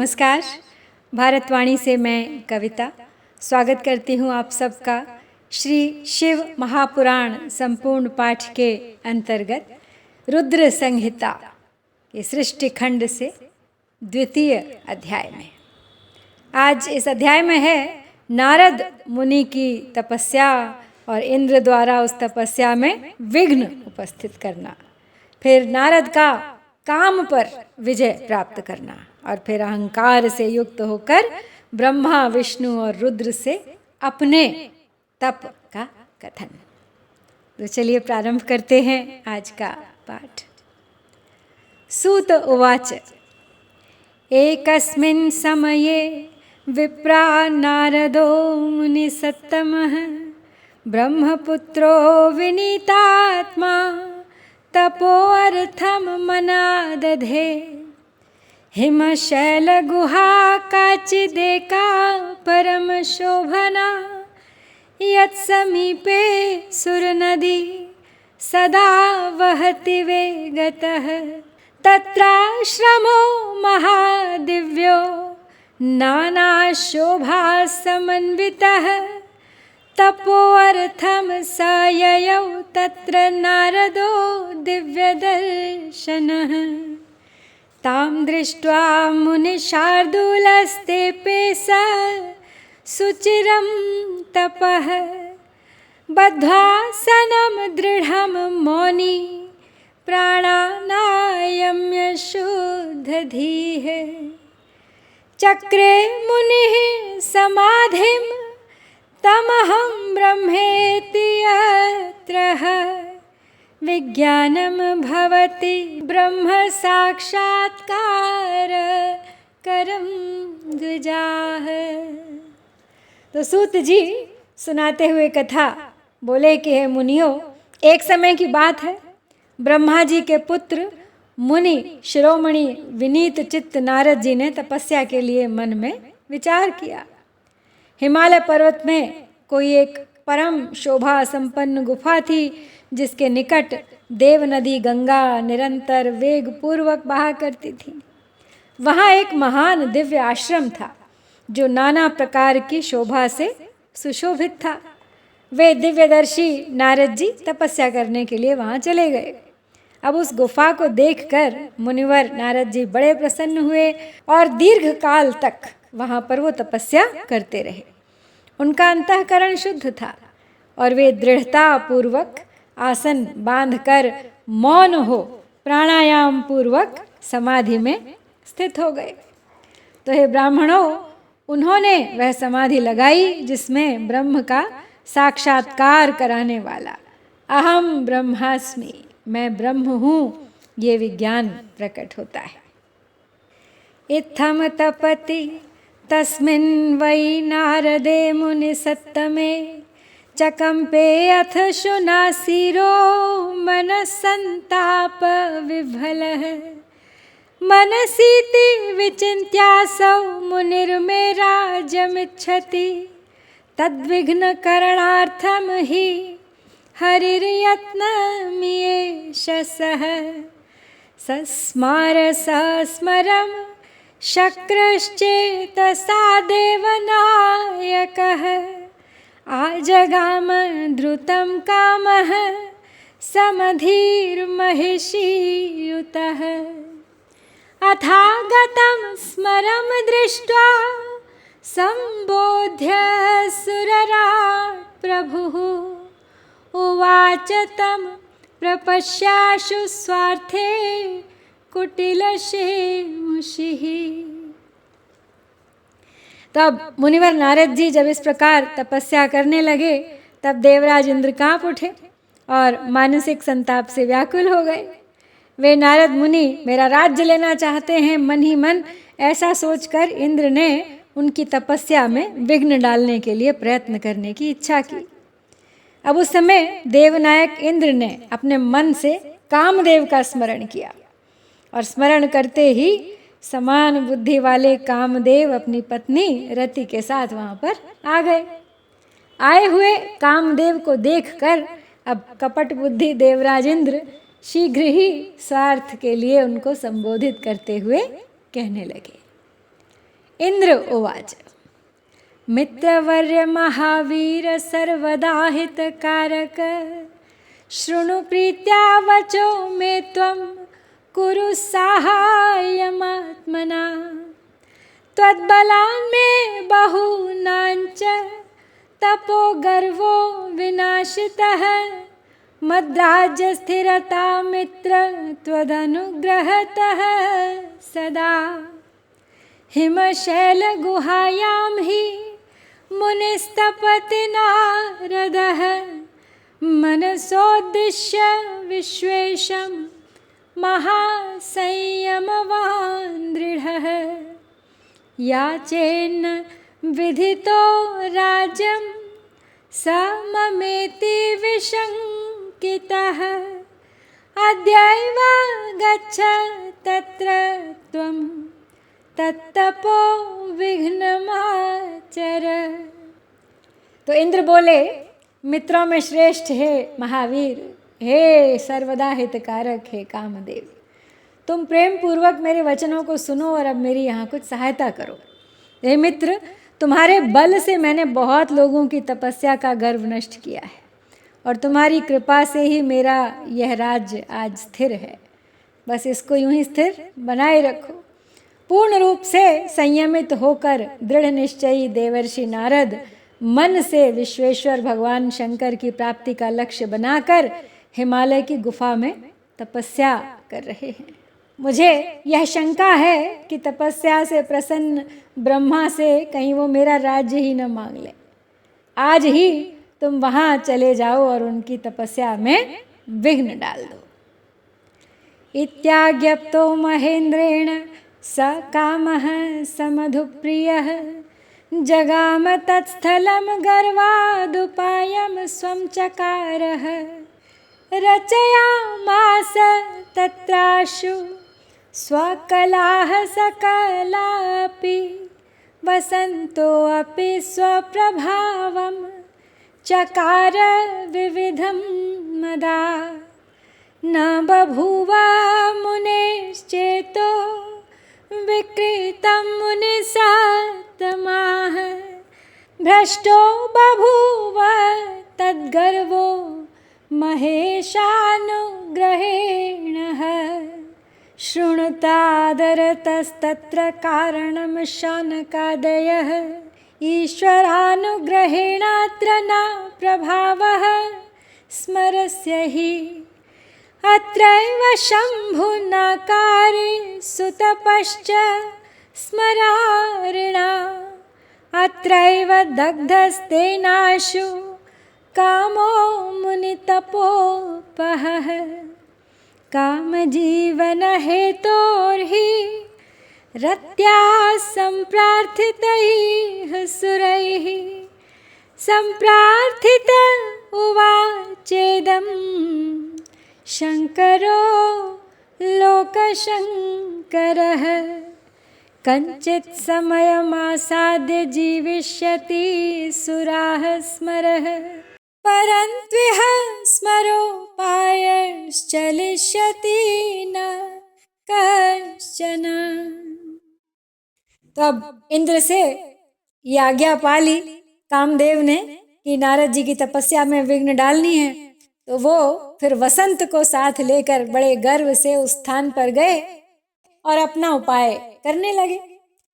नमस्कार। भारतवाणी से मैं कविता स्वागत करती हूँ आप सबका श्री शिव महापुराण संपूर्ण पाठ के अंतर्गत रुद्र संहिता के सृष्टि खंड से द्वितीय अध्याय में। आज इस अध्याय में है नारद मुनि की तपस्या और इंद्र द्वारा उस तपस्या में विघ्न उपस्थित करना, फिर नारद का काम पर विजय प्राप्त करना और फिर अहंकार से युक्त होकर ब्रह्मा विष्णु और रुद्र से अपने तप का कथन। तो चलिए प्रारंभ करते हैं आज का पाठ। सूत उवाच एकस्मिन् समये विप्रा नारदो मुनिसत्तमः ब्रह्मपुत्रो विनीतात्मा तपोर्थम मनादधे हिमशैलगुहा काचिदेका परम शोभना यत्समीपे सुरनदी सदा वहति वेगतः तत्राश्रमो महादिव्यो नानाशोभासमन्वितः तपोर्थम स ययौ तत्र नारदो दिव्यदर्शनः तां दृष्ट्वा मुनिशार्दूलस्तेऽपि स सुचिरं तपः बद्ध्वासनं दृढं मौनी प्राणानायम्य शुद्धधीः चक्रे मुनिः समाधिं तमहं ब्रह्मेति यत्रः विज्ञानं भवति ब्रह्म साक्षात्कार करम द्विजाः। तो सूत जी सुनाते हुए कथा बोले कि हे मुनियों, एक समय की बात है, ब्रह्मा जी के पुत्र मुनि शिरोमणि विनीत चित्त नारद जी ने तपस्या के लिए मन में विचार किया। हिमालय पर्वत में कोई एक परम शोभा संपन्न गुफा थी जिसके निकट देव नदी गंगा निरंतर वेग पूर्वक बहा करती थी। वहाँ एक महान दिव्य आश्रम था जो नाना प्रकार की शोभा से सुशोभित था। वे दिव्यदर्शी नारद जी तपस्या करने के लिए वहाँ चले गए। अब उस गुफा को देखकर मुनिवर नारद जी बड़े प्रसन्न हुए और दीर्घ काल तक वहाँ पर वो तपस्या करते रहे। उनका अंतःकरण शुद्ध था और वे दृढ़ता पूर्वक आसन बांधकर मौन हो प्राणायाम पूर्वक समाधि में स्थित हो गए। तो हे ब्राह्मणों, उन्होंने वह समाधि लगाई जिसमें ब्रह्म का साक्षात्कार कराने वाला अहम ब्रह्मास्मि, मैं ब्रह्म हूँ, ये विज्ञान प्रकट होता है। इत्थम तपति तस्मिन् वै नारदे मुनिसत्तमे चकम्पे अथ शुनासिरो मनस्सन्ताप विह्वलः मनसीति विचिन्त्यासौ मुनिर्मे राज्यमिच्छति तद्विघ्नकरणार्थं हि हरिर्यत्नमियेषसः सस्मार सस्मरं शक्रश्चेतसा देवनायकः आजगाम द्रुतं कामः समधीर्महिषीयुतः अथागतं स्मरं दृष्ट्वा सम्बोध्य सुरराट् प्रभुः उवाच तं प्रपश्याशु स्वार्थे कुटिलशेमुषिः। तब मुनिवर नारद जी जब इस प्रकार तपस्या करने लगे तब देवराज इंद्र काँप उठे और मानसिक संताप से व्याकुल हो गए। वे नारद मुनि मेरा राज्य लेना चाहते हैं, मन ही मन ऐसा सोचकर इंद्र ने उनकी तपस्या में विघ्न डालने के लिए प्रयत्न करने की इच्छा की। अब उस समय देवनायक इंद्र ने अपने मन से कामदेव का स्मरण किया और स्मरण करते ही समान बुद्धि वाले कामदेव अपनी पत्नी रति के साथ वहाँ पर आ गए। आए हुए कामदेव को देखकर अब कपट बुद्धि देवराज इंद्र शीघ्र ही स्वार्थ के लिए उनको संबोधित करते हुए कहने लगे। इंद्र उवाच मित्रवर्य महावीर सर्वदा हितकारक शृणु प्रीत्या वचो मे त्वं कुरु साहाय्यमात्मना त्वद्बलान् मे बहूनाञ्च तपो गर्वो विनाशितः मद्राज्यस्थिरता मित्र त्वदनुग्रहतः सदा हिमशैलगुहायां हि मुनिस्तपति नारदः मनसोद्दिश्य विश्वेशं महासंयमवान् दृढः याचेन्न विधितो राज्यं स ममेति विशङ्कितः अद्यैव गच्छ तत्र त्वं तत्तपो विघ्नमाचर। तो इंद्र बोले मित्रों में श्रेष्ठ है महावीर, हे सर्वदा हितकारक है कामदेव, तुम प्रेम पूर्वक मेरे वचनों को सुनो और अब मेरी यहाँ कुछ सहायता करो। हे मित्र, तुम्हारे बल से मैंने बहुत लोगों की तपस्या का गर्व नष्ट किया है और तुम्हारी कृपा से ही मेरा यह राज्य आज स्थिर है। बस इसको यूं ही स्थिर बनाए रखो। पूर्ण रूप से संयमित होकर दृढ़ निश्चयी देवर्षि नारद मन से विश्वेश्वर भगवान शंकर की प्राप्ति का लक्ष्य बनाकर हिमालय की गुफा में तपस्या कर रहे हैं। मुझे यह शंका है कि तपस्या से प्रसन्न ब्रह्मा से कहीं वो मेरा राज्य ही न मांग ले। आज ही तुम वहाँ चले जाओ और उनकी तपस्या में विघ्न डाल दो। इत्याज्ञप्तो महेंद्रेण स कामः समधुप्रियः जगाम तत्स्थलं गर्वादुपायं स्वं चकारः रचयामास तत्राशु स्वकलाः सकलापि वसन्तोऽपि स्वप्रभावं चकार विविधं मदा न बभूव मुनेश्चेतो विकृतं मुनिसत्तमाः भ्रष्टो बभूव तद्गर्वो महेशानुग्रहेणः शृणुतादरतस्तत्र कारणं शौनकादयः ईश्वरानुग्रहेणात्र न प्रभावः स्मरस्य हि अत्रैव शम्भुनाकारे सुतपश्च स्मरारिणा अत्रैव दग्धस्तेनाशु कामो मुनितपोपहः कामजीवनहेतोर्हि रत्या सम्प्रार्थितैः सुरैः सम्प्रार्थित उवाचेदं शङ्करो लोकशङ्करः कञ्चित् समयमासाद्य जीविष्यति सुराः स्मरः परन्त्विह स्मरोपायश्चलिष्यति न कश्चन। तो अब इंद्र से ये आज्ञा पा ली कामदेव ने कि नारद जी की तपस्या में विघ्न डालनी है, तो वो फिर वसंत को साथ लेकर बड़े गर्व से उस स्थान पर गए और अपना उपाय करने लगे।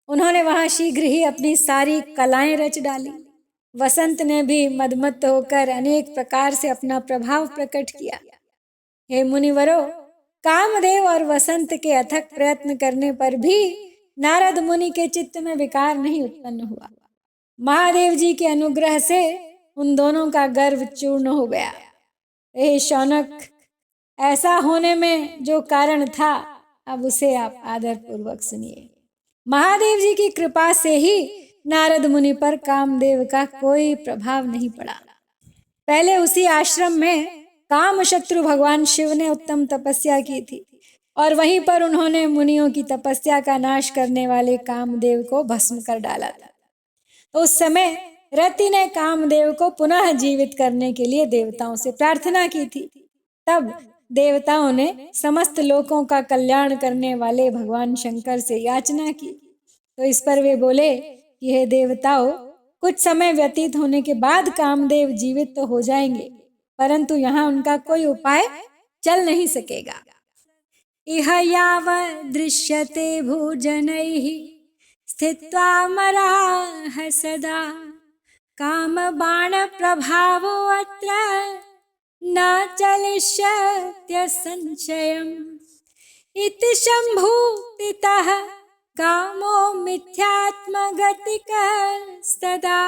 उन्होंने वहां शीघ्र ही अपनी सारी कलाएं रच डाली। वसंत ने भी मदमत्त होकर अनेक प्रकार से अपना प्रभाव प्रकट किया। हे मुनिवरों, कामदेव और वसंत के अथक प्रयत्न करने पर भी नारद मुनि के चित्त में विकार नहीं उत्पन्न हुआ। महादेव जी के अनुग्रह से उन दोनों का गर्व चूर्ण हो गया। हे शौनक, ऐसा होने में जो कारण था अब उसे आप आदर पूर्वक सुनिए। महादेव जी की कृपा से ही नारद मुनि पर कामदेव का कोई प्रभाव नहीं पड़ा। पहले उसी आश्रम में काम शत्रु भगवान शिव ने उत्तम तपस्या की थी और वहीं पर उन्होंने मुनियों की तपस्या का नाश करने वाले कामदेव को भस्म कर डाला था। उस समय रति ने कामदेव को पुनः जीवित करने के लिए देवताओं से प्रार्थना की थी। तब देवताओं ने समस्त लोकों का कल्याण करने वाले भगवान शंकर से याचना की, तो इस पर वे बोले कि हे देवताओं, कुछ समय व्यतीत होने के बाद कामदेव जीवित तो हो जाएंगे, परंतु यहाँ उनका कोई उपाय चल नहीं सकेगा। इह यावत् दृश्यते भूजनैः स्थित्वा मराः सदा, कामबाणप्रभावो अत्र न चलिष्यत्य संशयम्। इति शम्भुतितः कामो मिथ्यात्मगतिकस्तदा,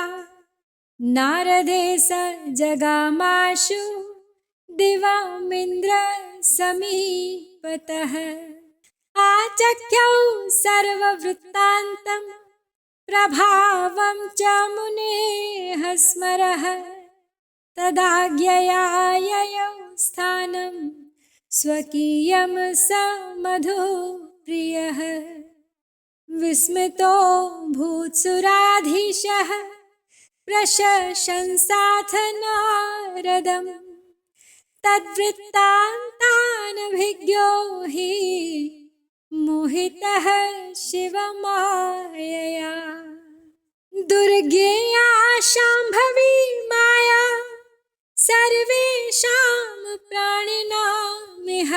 नारदे स जगामाशु दिवामिन्द्र समीपतः। आचख्यौ सर्ववृत्तान्तं प्रभावं च मुनेः स्मरः, तदाज्ञया ययौ स्थानं स्वकीयं स मधुप्रियः। विस्मितो भूत्सुराधीशः प्रशशंसाथ नारदम्, तद्वृत्तान्तानभिज्ञो हि मोहितः शिवमायया। दुर्ज्ञेया शाम्भवी माया सर्वेषां प्राणिनामिह,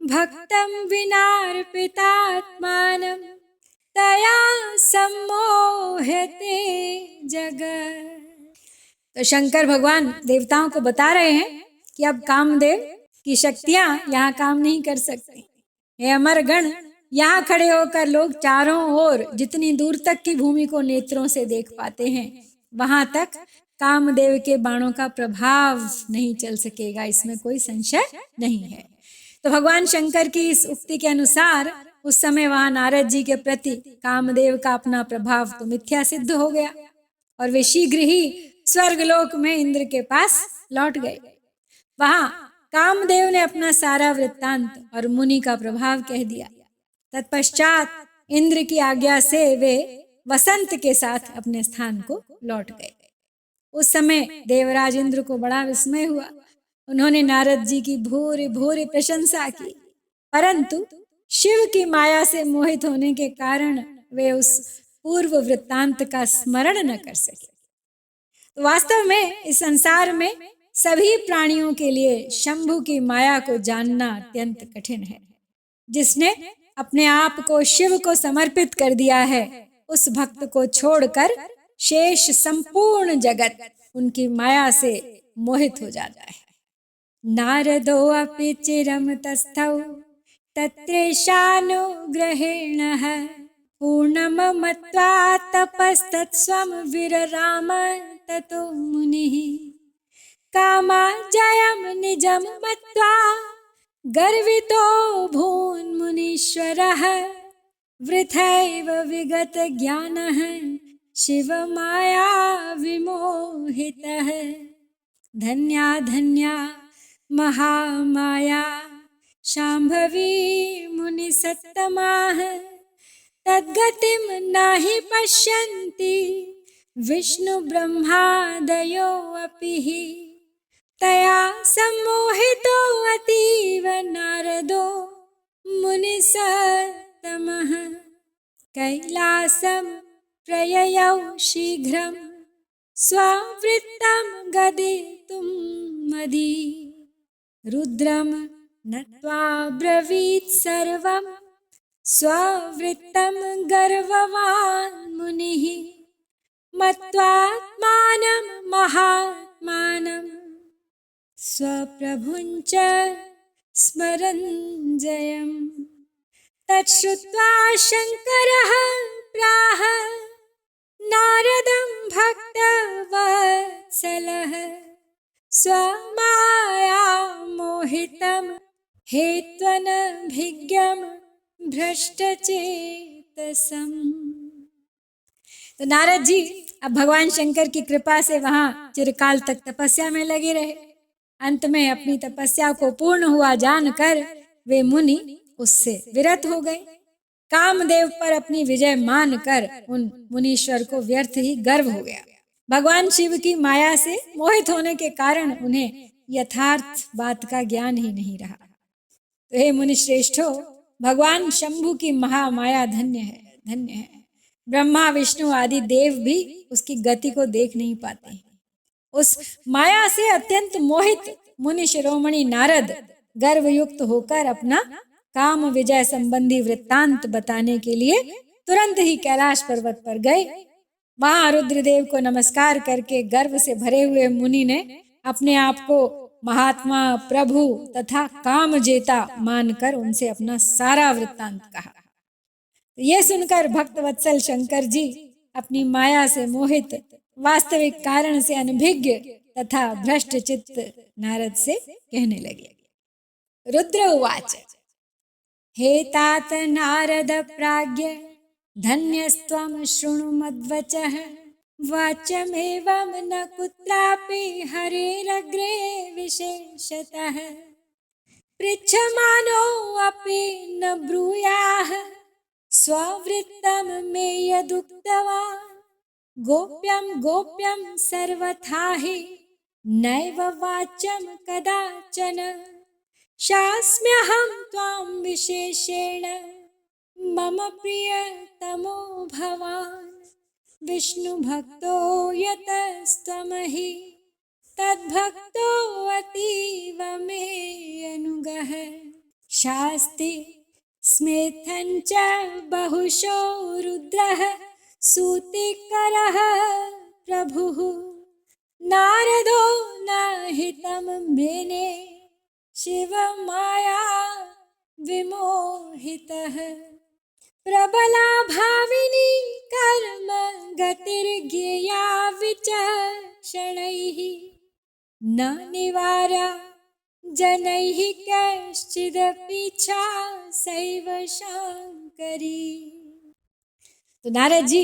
भक्तं विनार्पितात्मानं तया सम्मोह्यते जगत्। तो शंकर भगवान देवताओं को बता रहे हैं कि अब कामदेव की शक्तियां यहाँ काम नहीं कर सकती। हे अमरगण, यहाँ खड़े होकर लोग चारों ओर जितनी दूर तक की भूमि को नेत्रों से देख पाते हैं, वहां तक कामदेव के बाणों का प्रभाव नहीं चल सकेगा, इसमें कोई संशय नहीं है। तो भगवान शंकर की इस उक्ति के अनुसार उस समय वहां नारद जी के प्रति कामदेव का अपना प्रभाव तो मिथ्या सिद्ध हो गया और वे शीघ्र ही स्वर्गलोक में इंद्र के पास लौट गए। वहां कामदेव ने अपना सारा वृत्तांत और मुनि का प्रभाव कह दिया। तत्पश्चात इंद्र की आज्ञा से वे वसंत के साथ अपने स्थान को लौट गए। उस समय देवराज इंद्र को बड़ा विस्मय हुआ। उन्होंने नारद जी की भूरी भूरी प्रशंसा की, परंतु शिव की माया से मोहित होने के कारण वे उस पूर्व वृत्तांत का स्मरण न कर सके। तो वास्तव में इस संसार में सभी प्राणियों के लिए शंभु की माया को जानना अत्यंत कठिन है। जिसने अपने आप को शिव को समर्पित कर दिया है, उस भक्त को छोड़कर शेष संपूर्ण जगत उनकी माया से मोहित हो जाता है। नारदो अपि चिरम तस्थौ तत्रेषानुग्रहेणः, पूर्णममत्वा तपस्तत्स्वं विरराम ततो मुनिः। कामाजयं निजं मत्वा गर्वितो भून्मुनीश्वरः, वृथैव विगत ज्ञानः शिवमाया विमोहितः। धन्या धन्या महामाया शाम्भवी मुनिसत्तमाः, तद्गतिं नहि पश्यन्ति विष्णु ब्रह्मादयो अपि। तया सम्मोहितो अतीव नारदो मुनिसत्तमः, कैलासं प्रययौ शीघ्रं स्ववृत्तं गदितुं मदी। रुद्रं नत्वा ब्रवीत् सर्वं स्ववृत्तं गर्ववान् मुनिः। मत्वात्मानं महात्मानं स्वप्रभुञ्च स्मरन् जयम्। तच्छ्रुत्वा शङ्करः प्राह नारदं भक्तवत्सलः, स्वमाया मोहितं हेत्वनभिज्ञं भ्रष्टचेतसम्। तो नारद जी अब भगवान शंकर की कृपा से वहां चिरकाल तक तपस्या में लगे रहे। अंत में अपनी तपस्या को पूर्ण हुआ जानकर वे मुनि उससे विरत हो गए। कामदेव पर अपनी विजय मानकर उन मुनीश्वर को व्यर्थ ही गर्व हो गया। भगवान शिव की माया से मोहित होने के कारण उन्हें यथार्थ बात का ज्ञान ही नहीं रहा। तो हे मुनि श्रेष्ठो, भगवान शंभु की महामाया धन्य है, धन्य है। ब्रह्मा विष्णु आदि देव भी उसकी गति को देख नहीं पाते हैं। उस माया से अत्यंत मोहित मुनि शिरोमणि नारद गर्वयुक्त होकर अपना काम विजय संबंधी वृत्तांत बताने के लिए तुरंत ही कैलाश पर्वत पर गए। वहां रुद्रदेव को नमस्कार करके गर्व से भरे हुए मुनि ने अपने आप को महात्मा, प्रभु तथा काम जेता मानकर उनसे अपना सारा वृत्तांत कहा। ये सुनकर भक्त वत्सल शंकर जी अपनी माया से मोहित, वास्तविक कारण से अनभिज्ञ तथा भ्रष्ट चित्त नारद से कहने लगे। रुद्र उवाच हे तात नारद प्राज्ञ धन्यस्त्वं शृणु मद्वचः वाच्यमेवं न कुत्रापि हरेरग्रे विशेषतः पृच्छमानोऽपि न ब्रूयाः स्ववृत्तं मे यदुक्तवान् गोप्यं गोप्यं सर्वथा हि नैव वाच्यं कदाचन शास्म्यहं त्वां विशेषेण मम प्रियतमो भवान् विष्णुभक्तो यतस्त्वं हि तद्भक्तो अतीव मे अनुगः शास्ति स्मेथं च बहुशो रुद्रः सूतिकरः प्रभुः नारदो न हितं मेने शिवमाया विमोहितः प्रबला भाविनी कर्म गतिर्ज्ञेया विचक्षणैः न निवार्या जनैः कश्चिदपीच्छा सैव शांकरी। तो नारद जी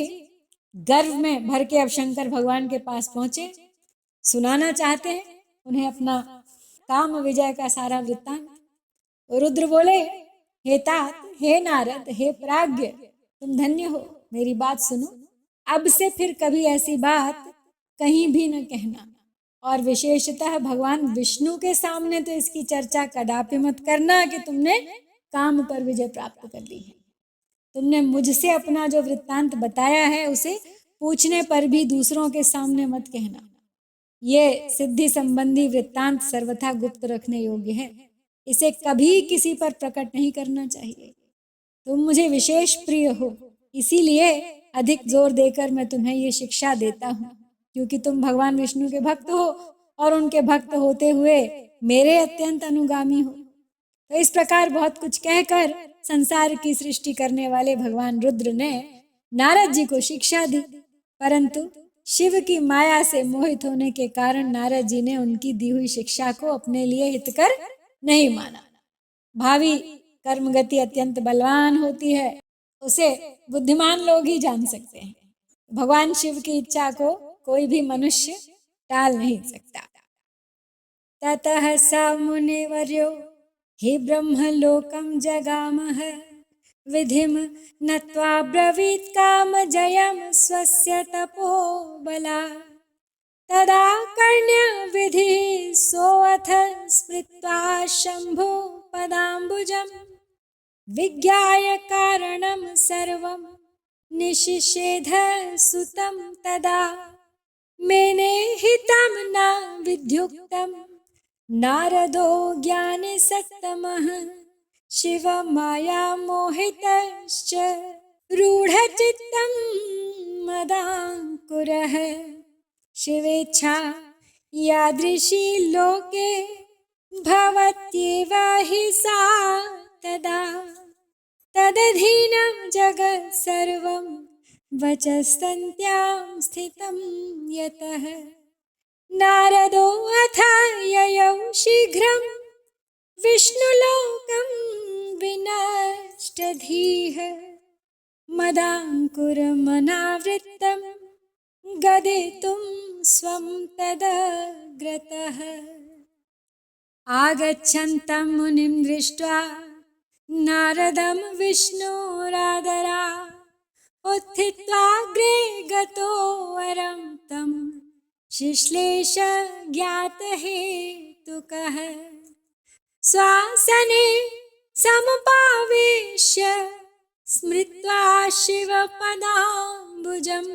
गर्व में भर के अब शंकर भगवान के पास पहुंचे, सुनाना चाहते हैं उन्हें अपना काम विजय का सारा वृत्तांत। रुद्र बोले, हे तात, हे नारद, हे प्राज्ञ, तुम धन्य हो, मेरी बात सुनो। अब से फिर कभी ऐसी बात कहीं भी न कहना, और विशेषतः भगवान विष्णु के सामने तो इसकी चर्चा कदापि मत करना कि तुमने काम पर विजय प्राप्त कर ली है। तुमने मुझसे अपना जो वृत्तांत बताया है उसे पूछने पर भी दूसरों के सामने मत कहना। ये सिद्धि संबंधी वृत्तांत सर्वथा गुप्त रखने योग्य है, इसे कभी किसी पर प्रकट नहीं करना चाहिए। तुम मुझे विशेष प्रिय हो, इसीलिए अधिक जोर देकर मैं तुम्हें ये शिक्षा देता हूँ, क्योंकि तुम भगवान विष्णु के भक्त हो और उनके भक्त होते हुए मेरे अत्यंत अनुगामी हो। तो इस प्रकार बहुत कुछ कहकर संसार की सृष्टि करने वाले भगवान रुद्र ने नारद जी को शिक्षा दी, परंतु शिव की माया से मोहित होने के कारण नारद जी ने उनकी दी हुई शिक्षा को अपने लिए हितकर नहीं माना। भावी कर्म गति अत्यंत बलवान होती है, उसे बुद्धिमान लोग ही जान सकते हैं। भगवान शिव की इच्छा को कोई भी मनुष्य टाल नहीं सकता। ततः स मुनिवर्यो हि ब्रह्मलोकं जगामः विधिं नत्वा ब्रवीत् कामजयं स्वस्य तपोबलात् तदा कर्ण्यविधिः सोऽथ स्मृत्वा शम्भो पदाम्बुजं विज्ञाय कारणं सर्वं निशिषेध सुतं तदा मेने हितं न विद्युक्तं नारदो ज्ञानसत्तमः शिवमाया मोहितश्च रूढचित्तं मदाङ्कुरः शिवेच्छा यादृशी लोके भवत्येव हि सा तदा तदधीनं जगत् सर्वं वचस्तन्त्यां स्थितं यतः नारदो अथ ययौ शीघ्रं विष्णुलोकं विनष्टधीः मदाङ्कुरमनावृत्तं गदितुं स्वं तदग्रतः आगच्छन्तं मुनिं दृष्ट्वा नारदं विष्णुरादरात् उत्थित्वाग्रे गतो वरं तं शिश्लेष ज्ञातहेतुकः स्वासने समुपावेश्य स्मृत्वा शिवपदाम्बुजं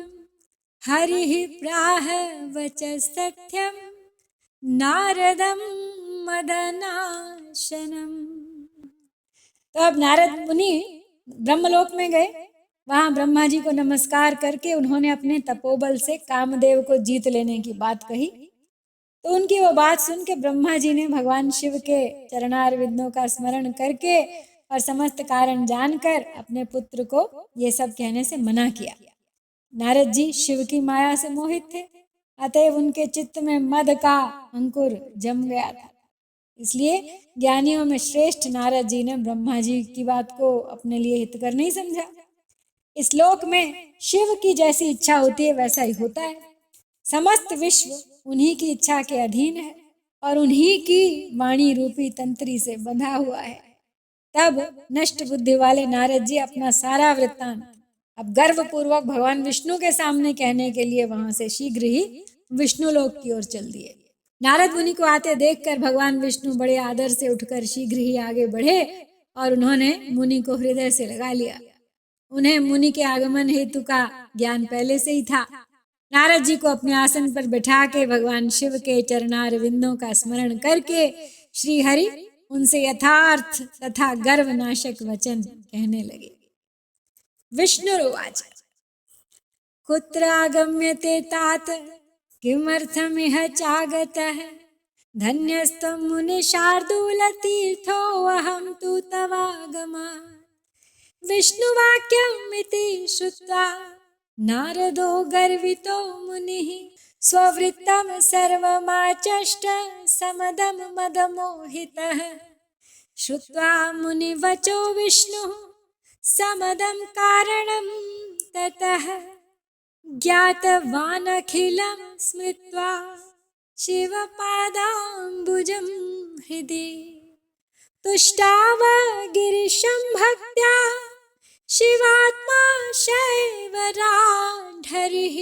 हरिः प्राह वचस्तथ्यं नारदं मदनाशनम्। तो अब नारद मुनि ब्रह्मलोक में गए। वहां ब्रह्मा जी को नमस्कार करके उन्होंने अपने तपोबल से कामदेव को जीत लेने की बात कही। तो उनकी वो बात सुन के ब्रह्मा जी ने भगवान शिव के चरणारविंदों का स्मरण करके और समस्त कारण जानकर अपने पुत्र को ये सब कहने से मना किया। नारद जी शिव की माया से मोहित थे, अतएव उनके चित्त में मद का अंकुर जम गया था। इसलिए ज्ञानियों में श्रेष्ठ नारद जी ने ब्रह्मा जी की बात को अपने लिए हितकर नहीं समझा। इस लोक में शिव की जैसी इच्छा होती है वैसा ही होता है। समस्त विश्व उन्हीं की इच्छा के अधीन है और उन्हीं की वाणी रूपी तंत्री से बंधा हुआ है। तब नष्ट बुद्धि वाले नारद जी अपना सारा वृत्तांत अब गर्व पूर्वक भगवान विष्णु के सामने कहने के लिए वहां से शीघ्र ही विष्णु लोक की ओर चल दिए। नारद मुनि को आते देखकर भगवान विष्णु बड़े आदर से उठकर शीघ्र ही आगे बढ़े और उन्होंने मुनि को हृदय से लगा लिया। उन्हें मुनि के आगमन हेतु का ज्ञान पहले से ही था। नारद जी को अपने आसन पर बैठा के भगवान शिव के चरणार विंदों का स्मरण करके श्री हरि उनसे यथार्थ तथा गर्वनाशक वचन कहने लगे। विष्णुरुवाच कुत्र आगम्यते तात किमर्थमिह चागतः धन्यस्त्वं मुनिशार्दूलतीर्थोऽहं तु तवागमात् विष्णुवाक्यमिति श्रुत्वा नारदो गर्वितो मुनिः स्ववृत्तं सर्वमाचष्ट समदं मदमोहितः श्रुत्वा मुनिवचो विष्णुः समदं कारणं ततः ज्ञातवानखिलं स्मृत्वा शिवपादाम्बुजं हृदि तुष्टाव गिरिशं भक्त्या शिवात्मा शैवराढरिः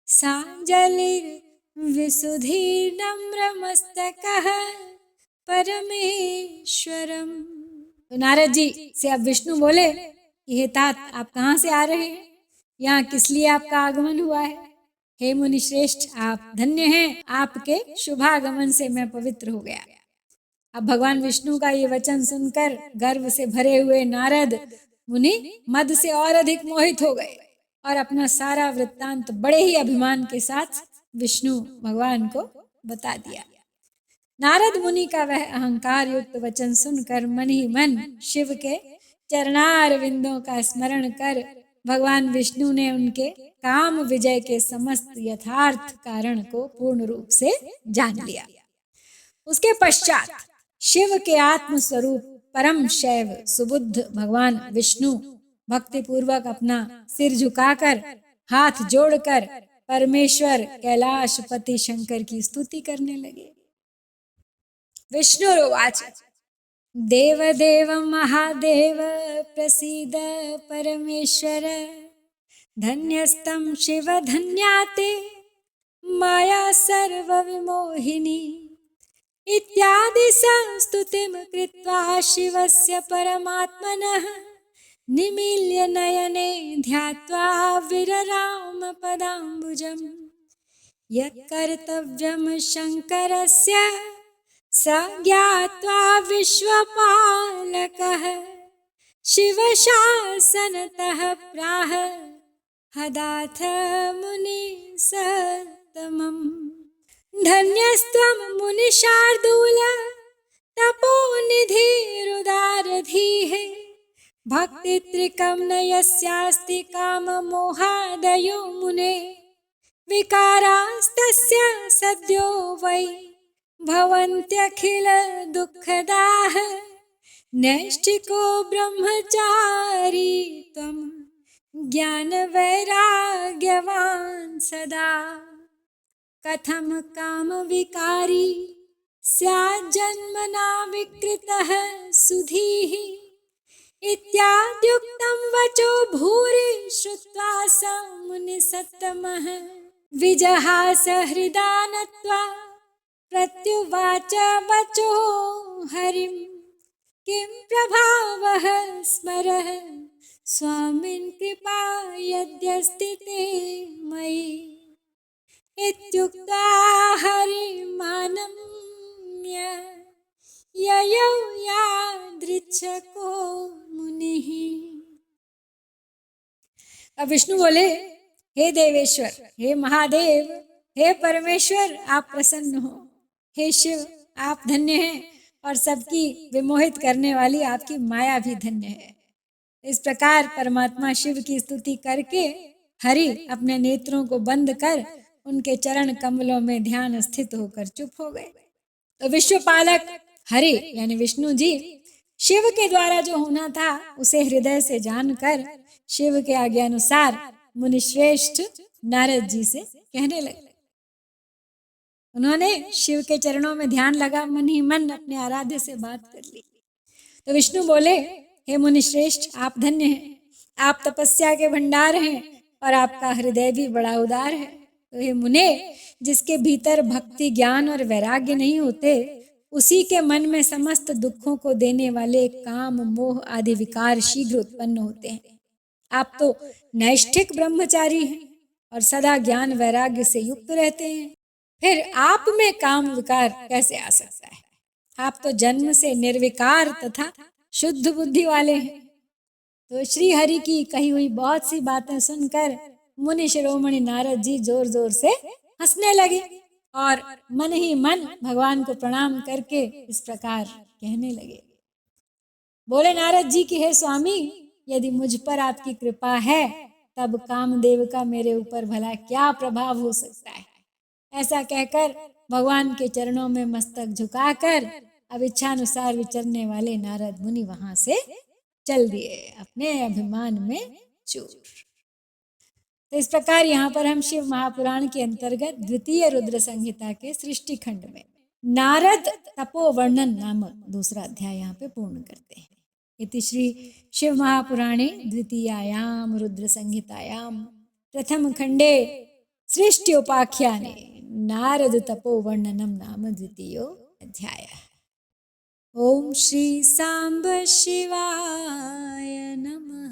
साञ्जलिर्विशुधिर्नम्रमस्तकः परमेश्वरम्। तो नारद जी से अब विष्णु बोले, ये तात आप कहाँ से आ रहे हैं? यहाँ किस लिए आपका आगमन हुआ है? हे मुनि श्रेष्ठ, आप धन्य हैं, आपके शुभागमन से मैं पवित्र हो गया। अब भगवान विष्णु का ये वचन सुनकर गर्व से भरे हुए नारद मुनि मद से और अधिक मोहित हो गए और अपना सारा वृत्तांत बड़े ही अभिमान के साथ विष्णु भगवान को बता दिया। नारद मुनि का वह अहंकार युक्त वचन सुनकर मन ही मन शिव के चरणार विंदों का स्मरण कर भगवान विष्णु ने उनके काम विजय के समस्त यथार्थ कारण को पूर्ण रूप से जान लिया। उसके पश्चात शिव के आत्म स्वरूप परम शैव सुबुद्ध भगवान विष्णु भक्ति पूर्वक अपना सिर झुकाकर हाथ जोड़कर परमेश्वर कैलाशपति शंकर की स्तुति करने लगे। विष्णुरुवाच देवदेव महादेव प्रसीद परमेश्वर धन्यस्तं शिव धन्याते माया सर्वविमोहिनी इत्यादि संस्तुतिं कृत्वा शिवस्य परमात्मनः निमील्य नयने ध्यात्वा विरराम पदाम्बुजम् यत्कर्तव्यं शङ्करस्य स ज्ञात्वा विश्वपालकः शिवशासनतः प्राह हदाथ मुनिसत्तमम् धन्यस्त्वं मुनिशार्दूल तपोनिधिरुदारधीः भक्तित्रिकं न यस्यास्ति काममोहादयो मुने विकारास्तस्य सद्यो वै भवन्त्यखिल दुःखदाः नैष्ठिको ब्रह्मचारी त्वं ज्ञानवैराग्यवान् सदा कथं कामविकारी स्याज्जन्मना विकृतः सुधीः इत्याद्युक्तं वचो भूरि श्रुत्वा स मुनिसत्तमः विजहास हृदा नत्वा प्रत्युवाच वचो हरिं किं प्रभावः स्मरः स्वामिन् कृपा यद्यस्ति ते मयि इत्युक्ता हरिमानम्य ययौ यादृच्छको मुनिः। अब विष्णु बोले, हे देवेश्वर, हे महादेव, हे परमेश्वर, आप प्रसन्न हो। हे शिव, आप धन्य हैं और सबकी विमोहित करने वाली आपकी माया भी धन्य है। इस प्रकार परमात्मा शिव की स्तुति करके हरि अपने नेत्रों को बंद कर उनके चरण कमलों में ध्यान स्थित होकर चुप हो गए। तो विश्वपालक हरि यानी विष्णु जी शिव के द्वारा जो होना था उसे हृदय से जानकर शिव के आज्ञानुसार मुनिश्रेष्ठ नारद जी से कहने लगे। उन्होंने शिव के चरणों में ध्यान लगा, मन ही मन अपने आराध्य से बात कर ली। तो विष्णु बोले, हे मुनिश्रेष्ठ, आप धन्य हैं, आप तपस्या के भंडार हैं और आपका हृदय भी बड़ा उदार है। तो हे मुने, जिसके भीतर भक्ति, ज्ञान और वैराग्य नहीं होते, उसी के मन में समस्त दुखों को देने वाले काम, मोह आदि विकार शीघ्र उत्पन्न होते हैं। आप तो नैष्ठिक ब्रह्मचारी हैं और सदा ज्ञान वैराग्य से युक्त रहते हैं, फिर आप में काम विकार कैसे आ सकता है? आप तो जन्म से निर्विकार तथा शुद्ध बुद्धि वाले हैं। तो श्री हरि की कही हुई बहुत सी बातें सुनकर मुनि शिरोमणि नारद जी जोर जोर से हंसने लगे और मन ही मन भगवान को प्रणाम करके इस प्रकार कहने लगे। बोले नारद जी कि हे स्वामी, यदि मुझ पर आपकी कृपा है तब कामदेव का मेरे ऊपर भला क्या प्रभाव हो सकता है। ऐसा कहकर भगवान के चरणों में मस्तक झुकाकर अब इच्छानुसार विचरने वाले नारद मुनि वहां से चल दिए अपने अभिमान में चूर। तो इस प्रकार यहाँ पर हम शिव महापुराण के अंतर्गत द्वितीय रुद्र संहिता के सृष्टि खंड में नारद तपोवर्णन नामक दूसरा अध्याय यहाँ पे पूर्ण करते हैं। इति श्री शिव महापुराणे द्वितीयायां रुद्र संहितायां प्रथम खंडे सृष्ट्योपाख्याने नारद तपोवर्णनम नाम द्वितीयो अध्यायः। ओम श्री सांब शिवाय नमः।